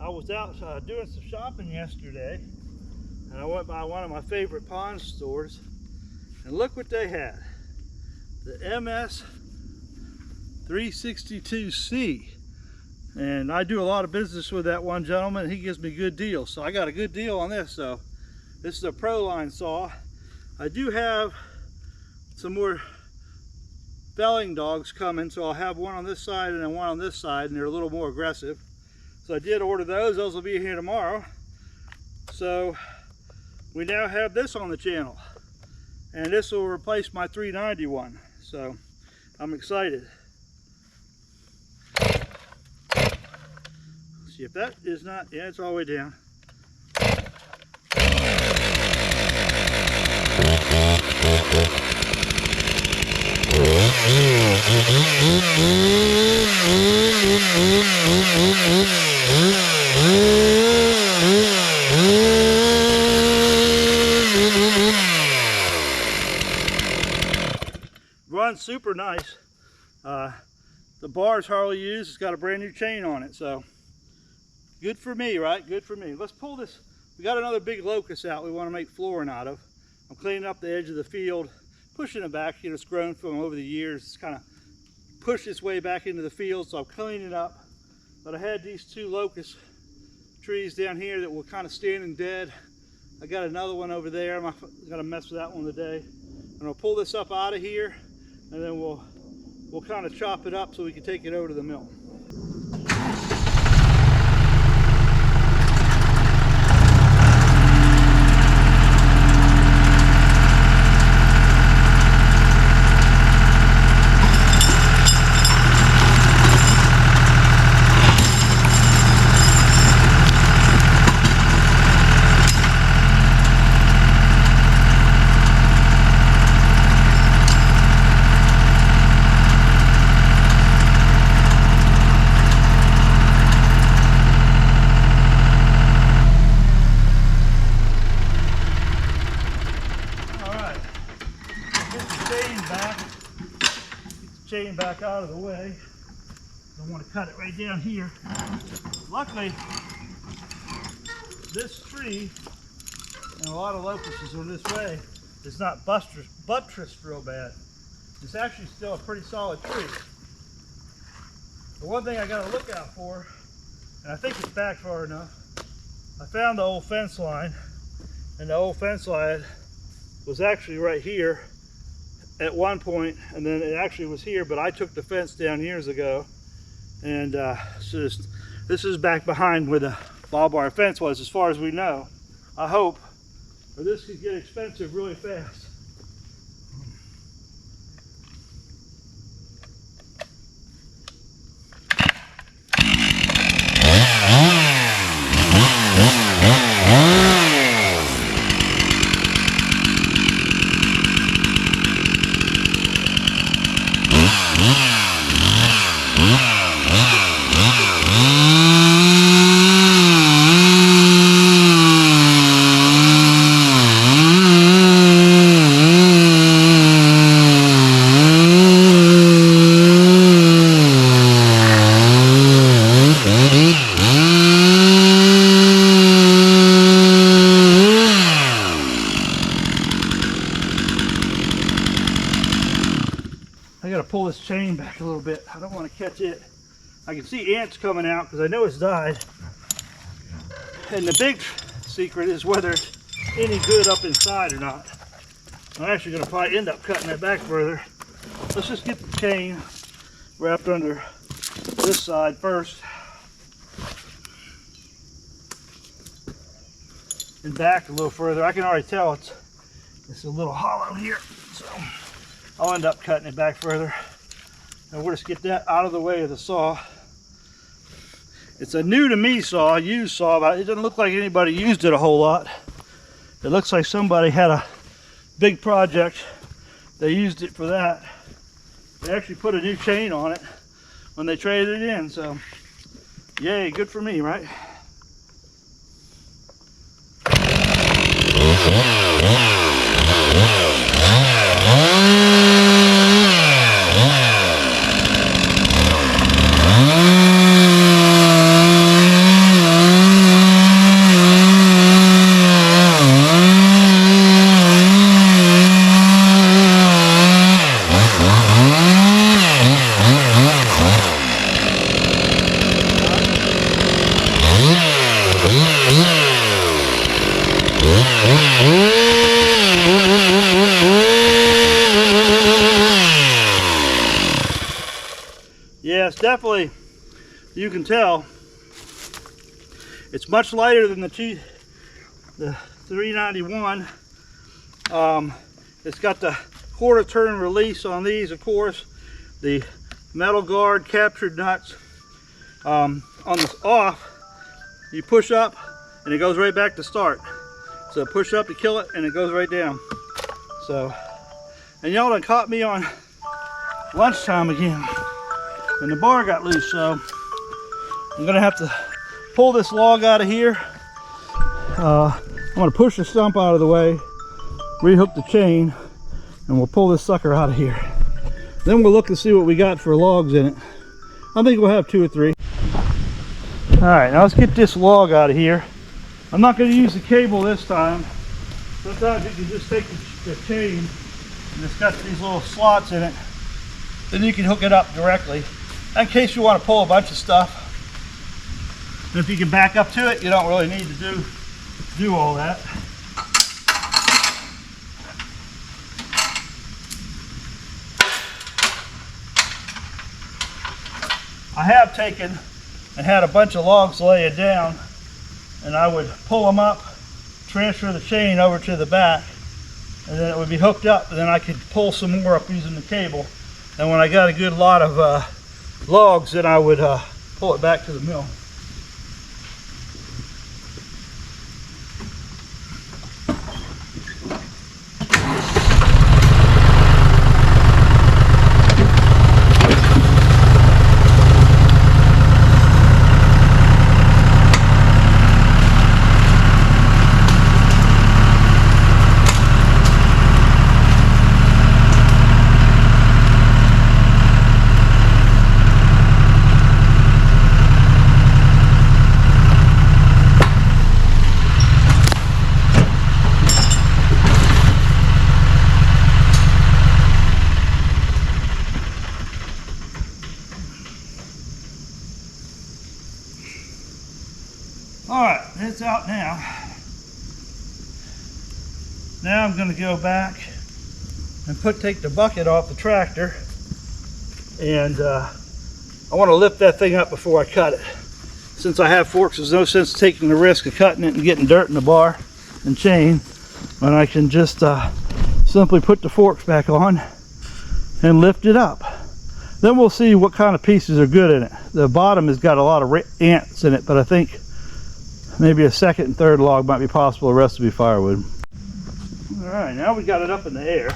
I was out doing some shopping yesterday, and I went by one of my favorite pond stores, and look what they had. The MS 362C. And I do a lot of business with that one gentleman, and he gives me good deals. So I got a good deal on this. So this is a Pro Line saw. I do have some more felling dogs coming, so I'll have one on this side and then one on this side, and they're a little more aggressive. So I did order those. Those will be here tomorrow. So we now have this on the channel, and this will replace my 391. So I'm excited. See if that is not, yeah, it's all the way down. Runs super nice. The bar's hardly used. It's got a brand new chain on it, so good for me, right? Good for me. Let's pull this. We got another big locust out we want to make flooring out of. I'm cleaning up the edge of the field, pushing it back. You know, it's grown from over the years. It's kind of pushed its way back into the field, so I'm cleaning it up. But I had these two locust trees down here that were kind of standing dead. I got another one over there. I'm gonna mess with that one today. And I'll pull this up out of here, and then we'll kind of chop it up so we can take it over to the mill. Chain back out of the way. Don't want to cut it right down here. Luckily, this tree and a lot of locusts are this way. It's not buttressed real bad. It's actually still a pretty solid tree. The one thing I got to look out for, and I think it's back far enough, I found the old fence line, and the old fence line was actually right here at one point, and then it actually was here, but I took the fence down years ago, and so this is back behind where the barbed wire fence was, as far as we know. I hope, or this could get expensive really fast. I gotta pull this chain back a little bit. I don't want to catch it. I can see ants coming out because I know it's died. And the big secret is whether it's any good up inside or not. I'm actually gonna probably end up cutting that back further. Let's just get the chain wrapped under this side first. And back a little further. I can already tell it's a little hollow here. So I'll end up cutting it back further. And we'll just get that out of the way of the saw. It's a new to me saw, a used saw, but it doesn't look like anybody used it a whole lot. It looks like somebody had a big project. They used it for that. They actually put a new chain on it when they traded it in, so yay, good for me, right? Yeah, it's definitely, you can tell, it's much lighter than the 391. It's got the quarter turn release on these, of course. The metal guard captured nuts. On this off, you push up and it goes right back to start. So push up to kill it and it goes right down. So, and y'all done caught me on lunchtime again. And the bar got loose, so I'm gonna have to pull this log out of here. I'm gonna push the stump out of the way, rehook the chain, and we'll pull this sucker out of here. Then we'll look and see what we got for logs in it. I think we'll have 2 or 3. All right, now let's get this log out of here. I'm not gonna use the cable this time. Sometimes you can just take the chain, and it's got these little slots in it. Then you can hook it up directly, in case you want to pull a bunch of stuff. And if you can back up to it, you don't really need to do all that. I have taken and had a bunch of logs laying down, and I would pull them up, transfer the chain over to the back, and then it would be hooked up, and then I could pull some more up using the cable. And when I got a good lot of logs, then I would pull it back to the mill. Alright, it's out now. Now I'm going to go back and take the bucket off the tractor, and I want to lift that thing up before I cut it. Since I have forks, there's no sense taking the risk of cutting it and getting dirt in the bar and chain, when I can just simply put the forks back on and lift it up. Then we'll see what kind of pieces are good in it. The bottom has got a lot of ants in it, but I think maybe a second and third log might be possible. The rest will be firewood. All right, now we got it up in the air.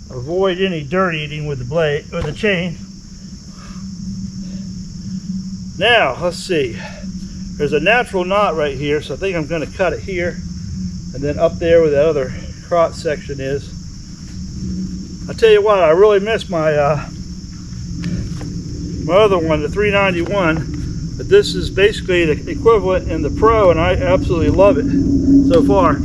Avoid any dirt eating with the blade or the chain. Now let's see. There's a natural knot right here, so I think I'm going to cut it here, and then up there where the other crotch section is. I tell you what, I really miss my my other one, the 391. But this is basically the equivalent in the Pro, and I absolutely love it so far.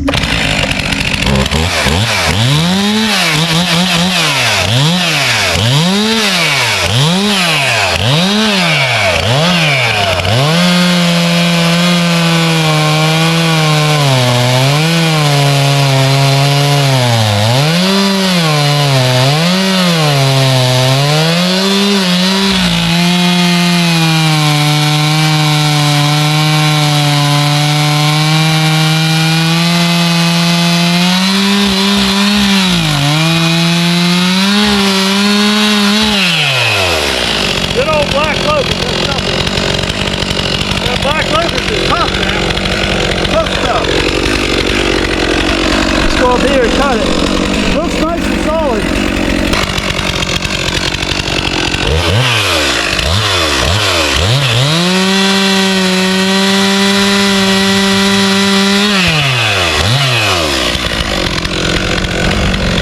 Up here and cut it. Looks nice and solid.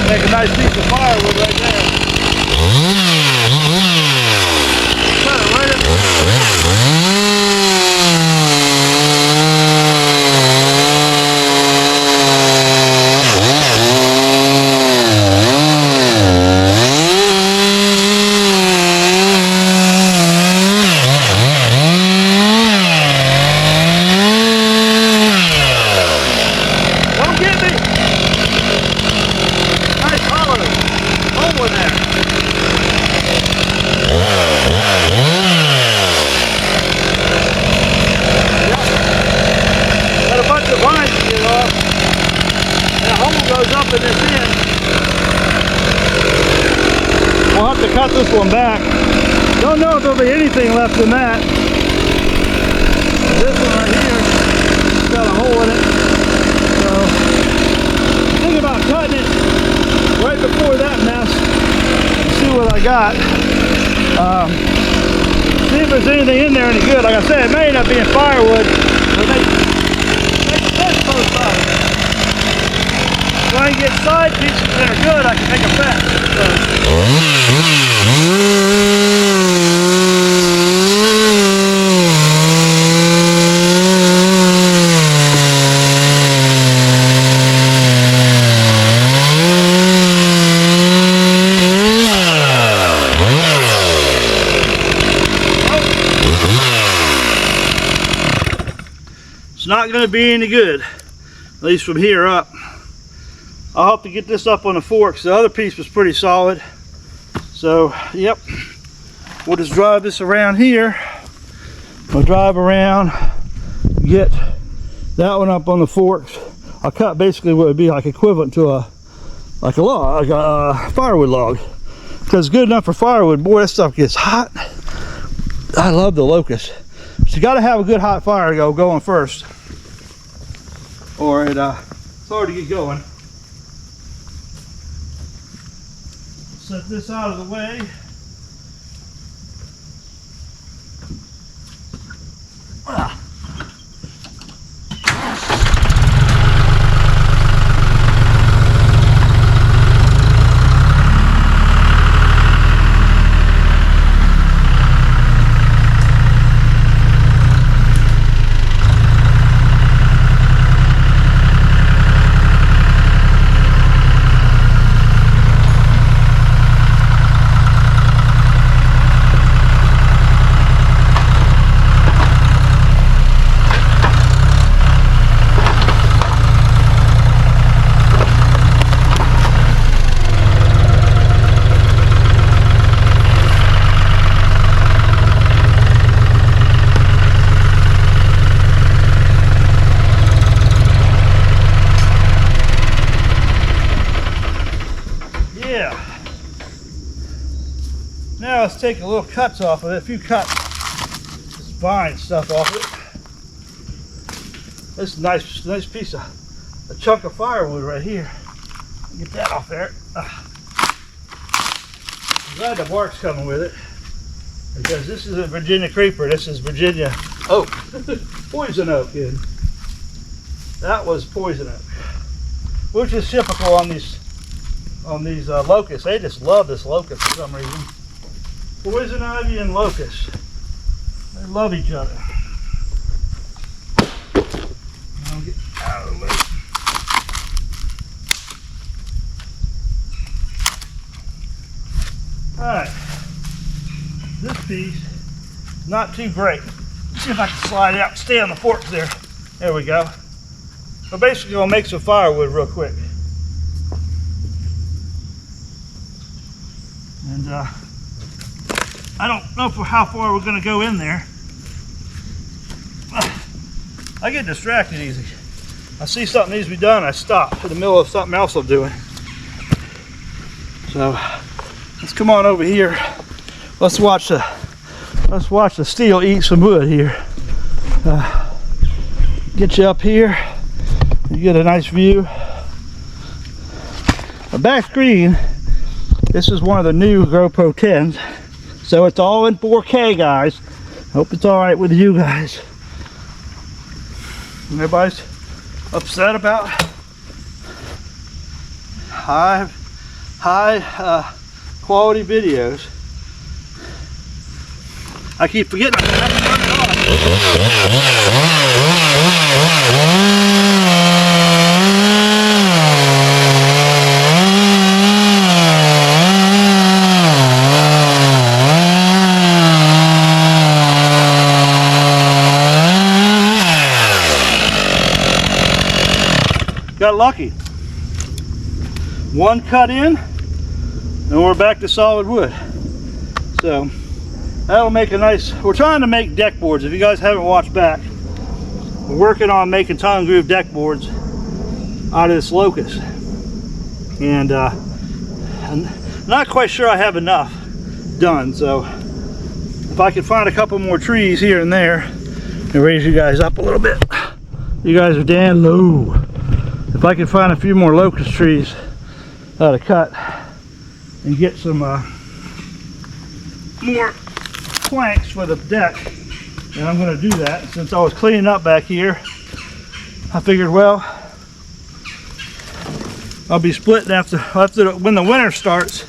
Make a nice piece of firewood right there. Cut it right up. dumping this in. We'll have to cut this one back. Don't know if there'll be anything left in that. This one right here got a hole in it. So think about cutting it right before that mess. See what I got. See if there's anything in there any good. Like I said, it may end up being firewood, but make sense both sides. If I can get side pieces that are good, I can make a fence. It's not going to be any good, at least from here up. I'll have to get this up on the forks. The other piece was pretty solid. So, yep, we'll just drive this around here. We'll drive around, get that one up on the forks. I'll cut basically what would be like equivalent to a log, like a firewood log. Because it's good enough for firewood. Boy, that stuff gets hot. I love the locust. So you got to have a good hot fire going first, or it's hard to get going. Set this out of the way. Now let's take a little cuts off of it, a few cuts, this vine stuff off it. This is nice piece of a chunk of firewood right here. Get that off there. I'm glad the bark's coming with it, because this isn't Virginia creeper, this is Virginia oak. Poison oak, kid. That was poison oak, which is typical on these locusts. They just love this locust for some reason. Poison ivy and locust, they love each other. I'll get out of the way. Alright, this piece, not too great. Let's see if I can slide it out and stay on the forks there. There we go. But basically I'll make some firewood real quick. And I don't know how far we're going to go in there. I get distracted easy. I see something needs to be done, I stop in the middle of something else I'm doing. So let's come on over here. Let's watch the Stihl eat some wood here. Get you up here. You get a nice view. The back screen. This is one of the new GoPro 10s. So it's all in 4K, guys. Hope it's all right with you guys. And everybody's upset about high quality videos. I keep forgetting I have to turn it Got lucky. One cut in, and we're back to solid wood. So that'll make a nice, we're trying to make deck boards. If you guys haven't watched back, we're working on making tongue groove deck boards out of this locust. and I'm not quite sure I have enough done. So if I could find a couple more trees here and there, and raise you guys up a little bit. You guys are down low. If I could find a few more locust trees to cut and get some more planks for the deck, and I'm going to do that. Since I was cleaning up back here, I figured, well, I'll be splitting after when the winter starts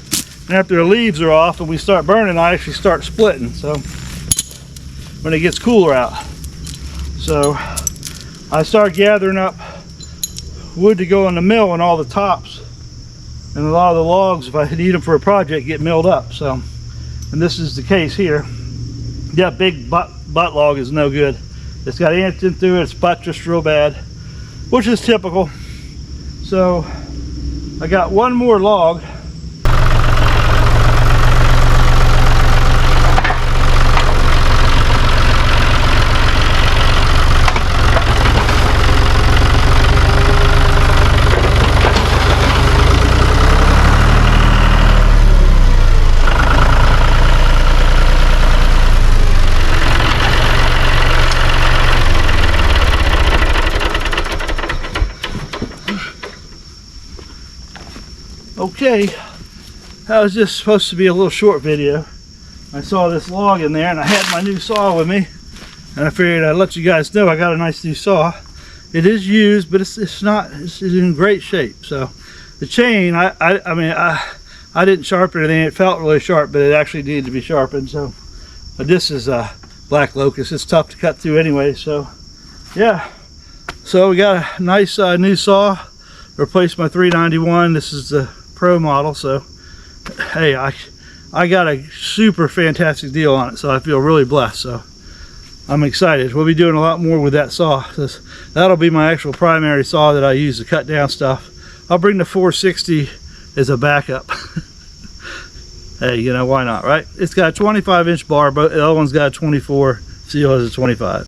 and after the leaves are off and we start burning. I actually start splitting, so when it gets cooler out. So I start gathering up wood to go in the mill, and all the tops and a lot of the logs, if I need them for a project, get milled up. So, and this is the case here. That big butt log is no good. It's got ants in through it. It's buttressed real bad, which is typical. So I got one more log. Okay, that was just supposed to be a little short video. I saw this log in there and I had my new saw with me, and I figured I'd let you guys know I got a nice new saw. It is used, but it's in great shape. So the chain, I didn't sharpen anything. It felt really sharp, but it actually needed to be sharpened. So, but this is black locust. It's tough to cut through anyway. So yeah, so we got a nice new saw. Replaced my 391. This is the Pro model. So hey, I got a super fantastic deal on it, so I feel really blessed. So I'm excited. We'll be doing a lot more with that saw. That'll be my actual primary saw that I use to cut down stuff. I'll bring the 460 as a backup. Hey, you know, why not, right? It's got a 25-inch bar, but the other one's got a 24. Stihl has a 25.